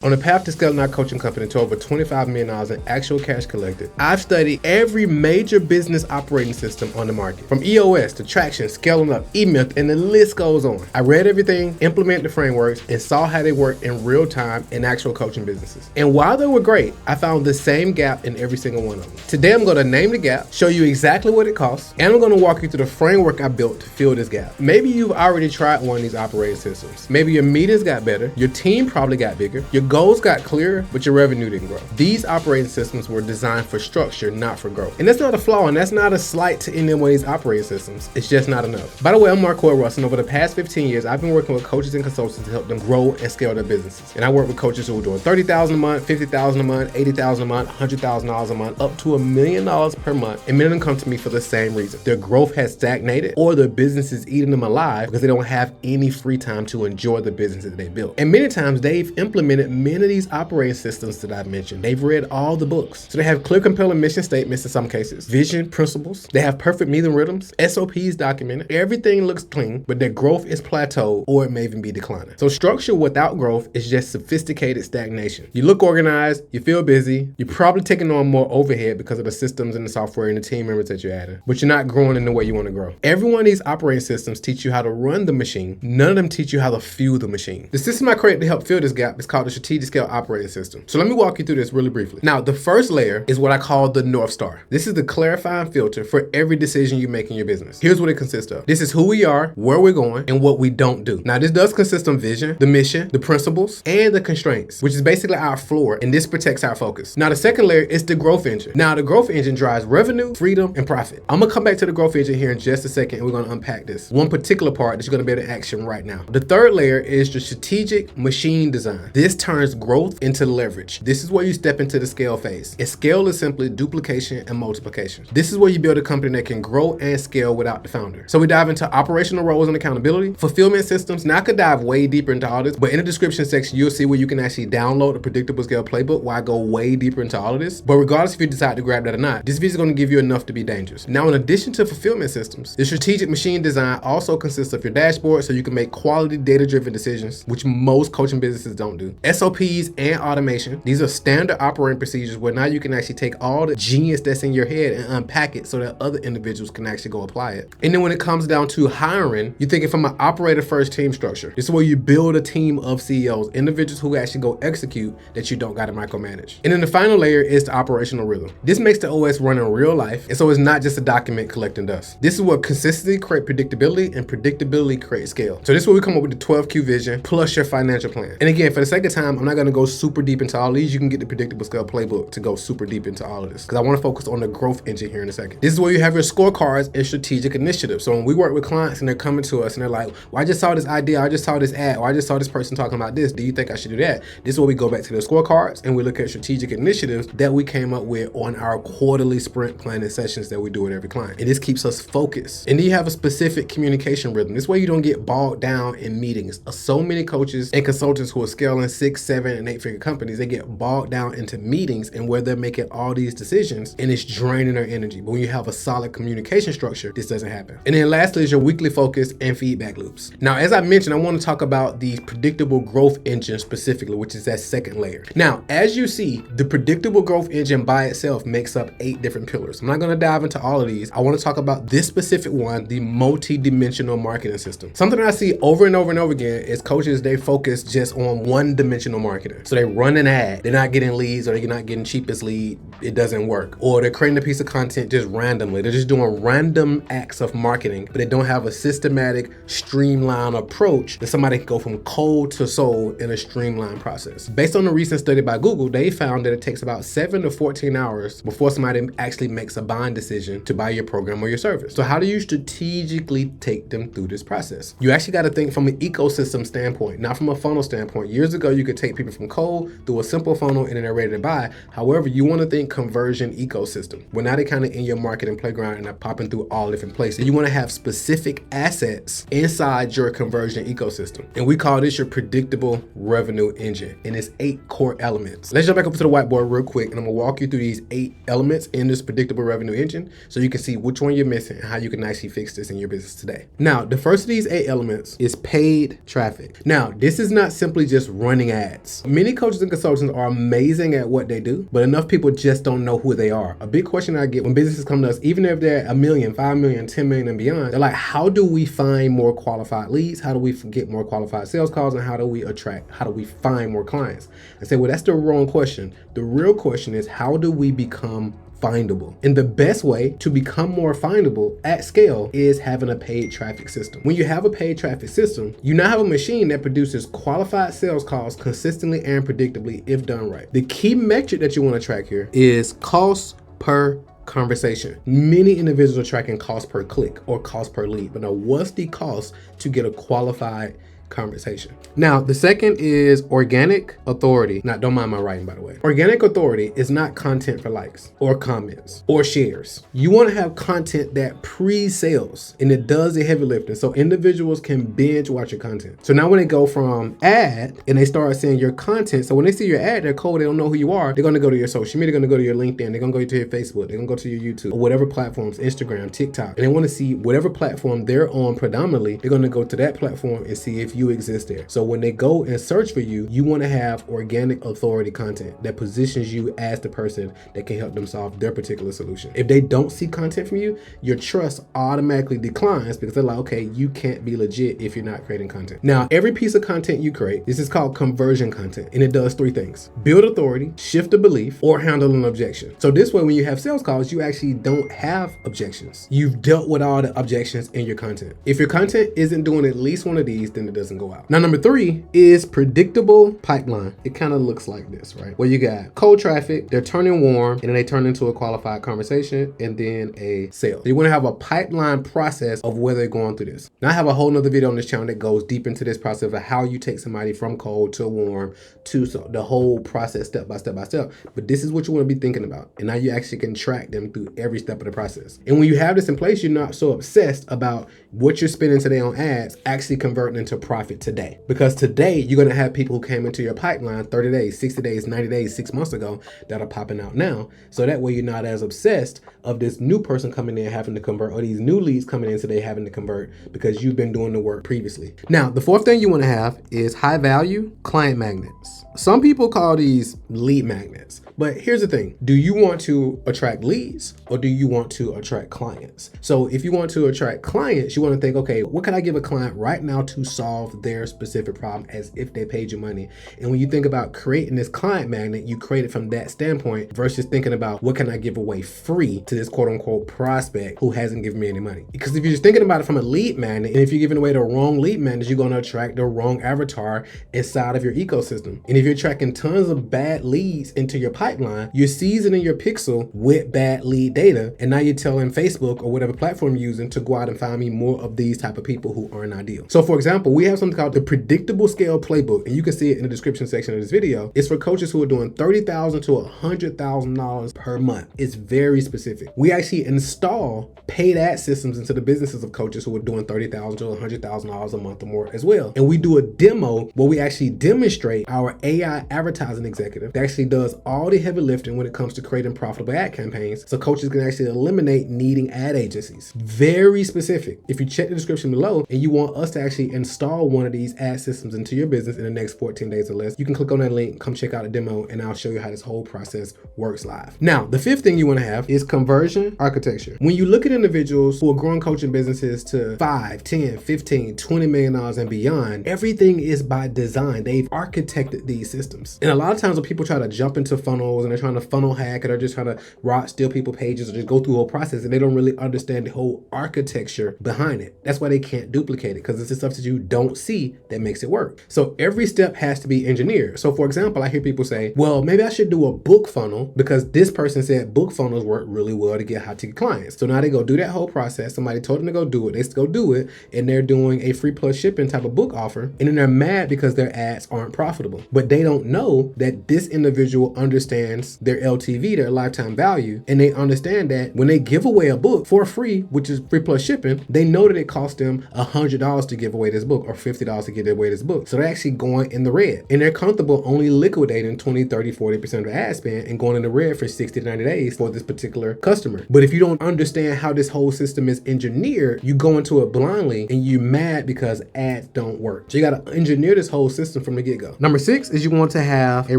On the path to scaling our coaching company to over $25 million in actual cash collected, I've studied every major business operating system on the market, from EOS to Traction, Scaling Up, eMyth, and the list goes on. I read everything, implemented the frameworks, and saw how they work in real time in actual coaching businesses. And while they were great, I found the same gap in every single one of them. Today, I'm going to name the gap, show you exactly what it costs, and I'm going to walk you through the framework I built to fill this gap. Maybe you've already tried one of these operating systems. Maybe your meetings got better, your team probably got bigger, your goals got clearer, but your revenue didn't grow. These operating systems were designed for structure, not for growth. And that's not a flaw, and that's not a slight to any one of these operating systems. It's just not enough. By the way, I'm Marquel, and over the past 15 years, I've been working with coaches and consultants to help them grow and scale their businesses. And I work with coaches who are doing $30,000 a month, $50,000 a month, $80,000 a month, $100,000 a month, up to $1 million per month. And many of them come to me for the same reason. Their growth has stagnated, or their business is eating them alive because they don't have any free time to enjoy the business that they built. And many times they've implemented many of these operating systems that I've mentioned. They've read all the books. So they have clear, compelling mission statements in some cases, vision, principles. They have perfect meeting rhythms, SOPs documented. Everything looks clean, but their growth is plateaued, or it may even be declining. So structure without growth is just sophisticated stagnation. You look organized, you feel busy, you're probably taking on more overhead because of the systems and the software and the team members that you're adding, but you're not growing in the way you want to grow. Every one of these operating systems teach you how to run the machine. None of them teach you how to fuel the machine. The system I created to help fill this gap is called the Strategic Scale Operating System. So let me walk you through this really briefly. Now, the first layer is what I call the North Star. This is the clarifying filter for every decision you make in your business. Here's what it consists of. This is who we are, where we're going, and what we don't do. Now, this does consist of vision, the mission, the principles, and the constraints, which is basically our floor, and this protects our focus. Now, the second layer is the growth engine. Now, the growth engine drives revenue, freedom, and profit. I'm gonna come back to the growth engine here in just a second, and we're gonna unpack this. One particular part that you're gonna be able to action right now. The third layer is the strategic machine design. This turns growth into leverage. This is where you step into the scale phase. And scale is simply duplication and multiplication. This is where you build a company that can grow and scale without the founder. So we dive into operational roles and accountability, fulfillment systems. Now I could dive way deeper into all this, but in the description section, you'll see where you can actually download the predictable scale playbook where I go way deeper into all of this. But regardless if you decide to grab that or not, this video is going to give you enough to be dangerous. Now, in addition to fulfillment systems, the strategic machine design also consists of your dashboard so you can make quality data-driven decisions, which most coaching businesses don't do. SOPs and automation. These are standard operating procedures where now you can actually take all the genius that's in your head and unpack it so that other individuals can actually go apply it. And then when it comes down to hiring, you're thinking from an operator first team structure. This is where you build a team of CEOs, individuals who actually go execute that you don't got to micromanage. And then the final layer is the operational rhythm. This makes the OS run in real life, and so it's not just a document collecting dust. This is what consistency creates predictability, and predictability creates scale. So this is where we come up with the 12Q vision plus your financial plan. And again, for the sake of time, I'm not going to go super deep into all these. You can get the predictable scale playbook to go super deep into all of this because I want to focus on the growth engine here in a second. This is where you have your scorecards and strategic initiatives. So when we work with clients and they're coming to us and they're like, well, I just saw this idea, I just saw this ad, or I just saw this person talking about this. Do you think I should do that? This is where we go back to the scorecards and we look at strategic initiatives that we came up with on our quarterly sprint planning sessions that we do with every client. And this keeps us focused. And then you have a specific communication rhythm. This way you don't get bogged down in meetings. So many coaches and consultants who are scaling 6, 7, and 8-figure companies, they get bogged down into meetings and where they're making all these decisions and it's draining their energy. But when you have a solid communication structure, this doesn't happen. And then lastly is your weekly focus and feedback loops. Now, as I mentioned, I want to talk about the predictable growth engine specifically, which is that second layer. Now, as you see, the predictable growth engine by itself makes up 8 different pillars. I'm not going to dive into all of these. I want to talk about this specific one, the multi-dimensional marketing system. Something I see over and over and over again is coaches, they focus just on one-dimensional marketing. So they run an ad, they're not getting leads, or they're not getting cheapest lead, it doesn't work. Or they're creating a piece of content just randomly. They're just doing random acts of marketing, but they don't have a systematic, streamlined approach that somebody can go from cold to sold in a streamlined process. Based on a recent study by Google, they found that it takes about 7 to 14 hours before somebody actually makes a buying decision to buy your program or your service. So how do you strategically take them through this process? You actually got to think from an ecosystem standpoint, not from a funnel standpoint. Years ago, you could take people from cold through a simple funnel and then they're ready to buy. However, you want to think conversion ecosystem. Well, now they're kind of in your marketing playground and they're popping through all different places. You want to have specific assets inside your conversion ecosystem. And we call this your predictable revenue engine. And it's 8 core elements. Let's jump back up to the whiteboard real quick and I'm gonna walk you through these 8 elements in this predictable revenue engine so you can see which one you're missing and how you can actually fix this in your business today. Now, the first of these 8 elements is paid traffic. Now, this is not simply just running ads. ads. Many coaches and consultants are amazing at what they do, but enough people just don't know who they are. A big question I get when businesses come to us, even if they're 1 million, 5 million, 10 million and beyond, they're like, how do we find more qualified leads? How do we get more qualified sales calls? And how do we find more clients? I say, well, that's the wrong question. The real question is, how do we become findable? And the best way to become more findable at scale is having a paid traffic system. When you have a paid traffic system, you now have a machine that produces qualified sales calls consistently and predictably if done right. The key metric that you want to track here is cost per conversation. Many individuals are tracking cost per click or cost per lead, but now what's the cost to get a qualified conversation? Now, the second is organic authority. Now, don't mind my writing, by the way. Organic authority is not content for likes or comments or shares. You want to have content that pre-sales, and it does the heavy lifting, so individuals can binge watch your content. So now when they go from ad and they start seeing your content, so when they see your ad, they're cold, they don't know who you are, they're going to go to your social media, they're going to go to your LinkedIn, they're going to go to your Facebook, they're going to go to your YouTube or whatever platforms, Instagram, TikTok, and they want to see whatever platform they're on predominantly, they're going to go to that platform and see if you exist there. So when they go and search for you, you want to have organic authority content that positions you as the person that can help them solve their particular solution. If they don't see content from you, your trust automatically declines because they're like, okay, you can't be legit if you're not creating content. Now, every piece of content you create, this is called conversion content, and it does 3 things: build authority, shift a belief, or handle an objection. So this way, when you have sales calls, you actually don't have objections. You've dealt with all the objections in your content. If your content isn't doing at least one of these, then it doesn't go out. Now, number 3 is predictable pipeline. It kind of looks like this, right? Where you got cold traffic, they're turning warm, and then they turn into a qualified conversation, and then a sale. So you want to have a pipeline process of where they're going through this. Now, I have a whole nother video on this channel that goes deep into this process of how you take somebody from cold to warm to the whole process step by step by step. But this is what you want to be thinking about. And now you actually can track them through every step of the process. And when you have this in place, you're not so obsessed about what you're spending today on ads actually converting into profit today. Because today you're going to have people who came into your pipeline 30 days, 60 days, 90 days, 6 months ago that are popping out now. So that way you're not as obsessed of this new person coming in having to convert, or these new leads coming in today having to convert, because you've been doing the work previously. Now, the 4th thing you want to have is high value client magnets. Some people call these lead magnets, but here's the thing. Do you want to attract leads or do you want to attract clients? So if you want to attract clients, you want to think, okay, what can I give a client right now to solve their specific problem as if they paid you money? And when you think about creating this client magnet, you create it from that standpoint versus thinking about what can I give away free to this quote unquote prospect who hasn't given me any money. Because if you're just thinking about it from a lead magnet, and if you're giving away the wrong lead magnet, you're going to attract the wrong avatar inside of your ecosystem. And if you're tracking tons of bad leads into your pipeline, you're seasoning your pixel with bad lead data. And now you're telling Facebook or whatever platform you're using to go out and find me more of these type of people who aren't ideal. So for example, we have something called the predictable scale playbook, and you can see it in the description section of this video. It's for coaches who are doing $30,000 to $100,000 per month. It's very specific. We actually install paid ad systems into the businesses of coaches who are doing $30,000 to $100,000 a month or more as well. And we do a demo where we actually demonstrate our AI advertising executive that actually does all the heavy lifting when it comes to creating profitable ad campaigns, so coaches can actually eliminate needing ad agencies. Very specific. If you check the description below and you want us to actually install one of these ad systems into your business in the next 14 days or less, you can click on that link, come check out a demo, and I'll show you how this whole process works live. Now, the 5th thing you want to have is conversion architecture. When you look at individuals who are growing coaching businesses to 5, 10, 15, $20 million and beyond, everything is by design. They've architected these systems. And a lot of times when people try to jump into funnels and they're trying to funnel hack, or they're just trying to steal people pages or just go through the whole process, and they don't really understand the whole architecture behind it. That's why they can't duplicate it, because it's the stuff that you don't see that makes it work. So every step has to be engineered. So for example, I hear people say, well, maybe I should do a book funnel because this person said book funnels work really well to get high ticket clients. So now they go do that whole process. Somebody told them to go do it. They go do it, and they're doing a free plus shipping type of book offer. And then they're mad because their ads aren't profitable. But they don't know that this individual understands their LTV, their lifetime value. And they understand that when they give away a book for free, which is free plus shipping, they know that it costs them $100 to give away this book, or $50 to get their way to this book. So they're actually going in the red, and they're comfortable only liquidating 20, 30, 40% of the ad spend and going in the red for 60 to 90 days for this particular customer. But if you don't understand how this whole system is engineered, you go into it blindly and you're mad because ads don't work. So you got to engineer this whole system from the get-go. Number 6 is you want to have a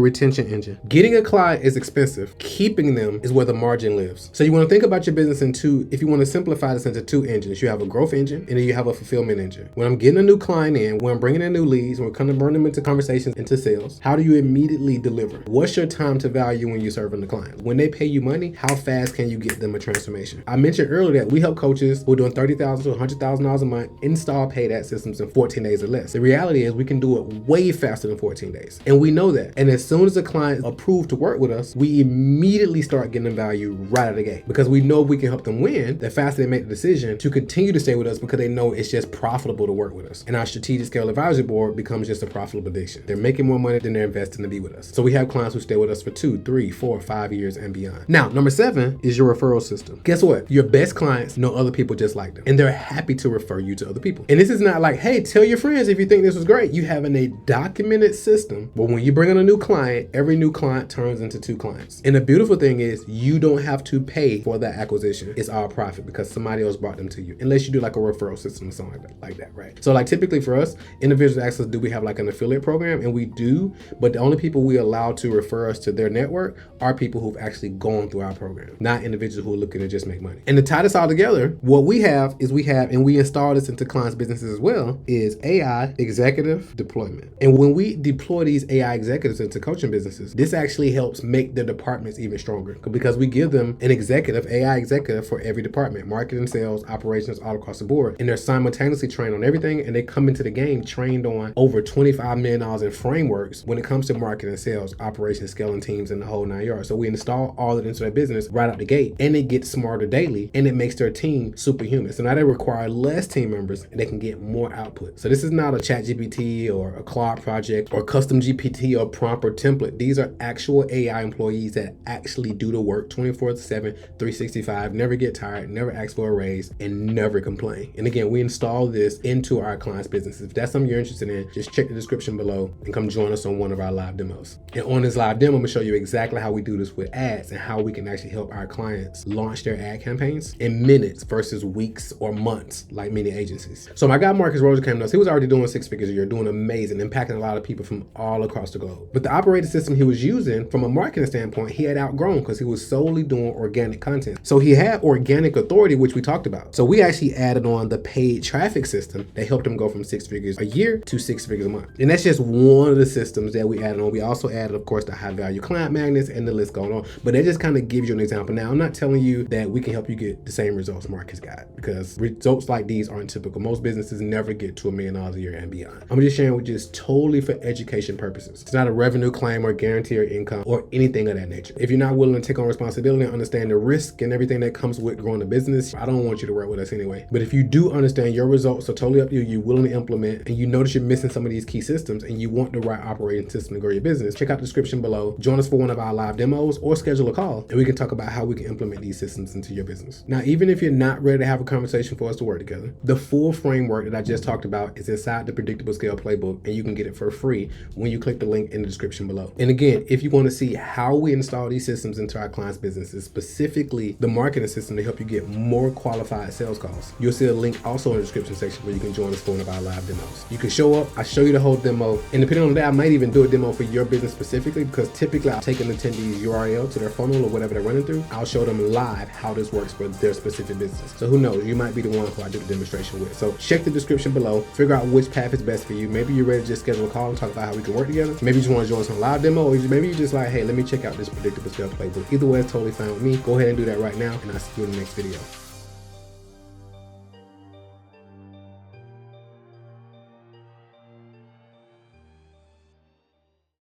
retention engine. Getting a client is expensive. Keeping them is where the margin lives. So you want to think about your business in two, if you want to simplify this into 2 engines, you have a growth engine and then you have a fulfillment engine. When I'm getting a new client in, when I'm bringing in new leads, when we're going to burn them into conversations, into sales, how do you immediately deliver? What's your time to value when you're serving the client? When they pay you money, how fast can you get them a transformation? I mentioned earlier that we help coaches who are doing $30,000 to $100,000 a month install paid ad systems in 14 days or less. The reality is we can do it way faster than 14 days. And we know that. And as soon as the client is approved to work with us, we immediately start getting them value right out of the gate, because we know if we can help them win, the faster they make the decision to continue to stay with us, because they know it's just profitable to work with us. And our strategic scale advisory board becomes just a profitable addiction. They're making more money than they're investing to be with us. So we have clients who stay with us for 2, 3, 4, 5 years and beyond. Now, number 7 is your referral system. Guess what? Your best clients know other people just like them, and they're happy to refer you to other people. And this is not like, hey, tell your friends if you think this was great. You have a documented system, but when you bring on a new client, every new client turns into 2 clients. And the beautiful thing is you don't have to pay for that acquisition. It's all profit because somebody else brought them to you, unless you do like a referral system or something like that, right? So like typically for us, individuals ask us, do we have like an affiliate program? And we do, but the only people we allow to refer us to their network are people who've actually gone through our program, not individuals who are looking to just make money. And to tie this all together, what we have is and we install this into clients' businesses as well, is AI executive deployment. And when we deploy these AI executives into coaching businesses, this actually helps make the departments even stronger, because we give them an AI executive for every department, marketing, sales, operations, all across the board. And they're simultaneously trained on everything, and they come into the game trained on over $25 million in frameworks when it comes to marketing, sales, operations, scaling teams, and the whole 9 yards. So we install all of it into their business right out the gate, and it gets smarter daily, and it makes their team superhuman. So now they require less team members and they can get more output. So this is not a ChatGPT or a Claude project or custom GPT or prompt or template. These are actual AI employees that actually do the work 24/7, 365, never get tired, never ask for a raise, and never complain. And again, we install this into our clients' businesses. If that's something you're interested in, just check the description below and come join us on one of our live demos. And on this live demo, I'm gonna show you exactly how we do this with ads and how we can actually help our clients launch their ad campaigns in minutes versus weeks or months, like many agencies. So my guy Marcus Rosier came to us. He was already doing 6 figures a year, doing amazing, impacting a lot of people from all across the globe. But the operating system he was using from a marketing standpoint, he had outgrown because he was solely doing organic content. So he had organic authority, which we talked about. So we actually added on the paid traffic system that helped him go from 6 figures a year to 6 figures a month. And that's just one of the systems that we added on. We also added, of course, the high value client magnets and the list going on. But that just kind of gives you an example. Now, I'm not telling you that we can help you get the same results Marcus got, because results like these aren't typical. Most businesses never get to $1 million a year and beyond. I'm just sharing with you just totally for education purposes. It's not a revenue claim or guarantee or income or anything of that nature. If you're not willing to take on responsibility and understand the risk and everything that comes with growing a business, I don't want you to work with us anyway. But if you do understand your results are totally up to you, you're willing to implement, and you notice you're missing some of these key systems and you want the right operating system to grow your business, check out the description below, join us for one of our live demos, or schedule a call and we can talk about how we can implement these systems into your business. Now, even if you're not ready to have a conversation for us to work together, the full framework that I just talked about is inside the Predictable Scale Playbook, and you can get it for free when you click the link in the description below. And again, if you want to see how we install these systems into our clients' businesses, specifically the marketing system to help you get more qualified sales calls, you'll see a link also in the description section where you can join us for one of our live demos. You can show up, I show you the whole demo, and depending on that, I might even do a demo for your business specifically, because typically I'll take an attendee's URL to their funnel or whatever they're running through. I'll show them live how this works for their specific business. So who knows, you might be the one who I do the demonstration with. So check the description below, figure out which path is best for you. Maybe you're ready to just schedule a call and talk about how we can work together. Maybe you just want to join us on a live demo, or maybe you're just like, hey, let me check out this Predictable Scale Playbook. Either way, it's totally fine with me. Go ahead and do that right now, and I'll see you in the next video.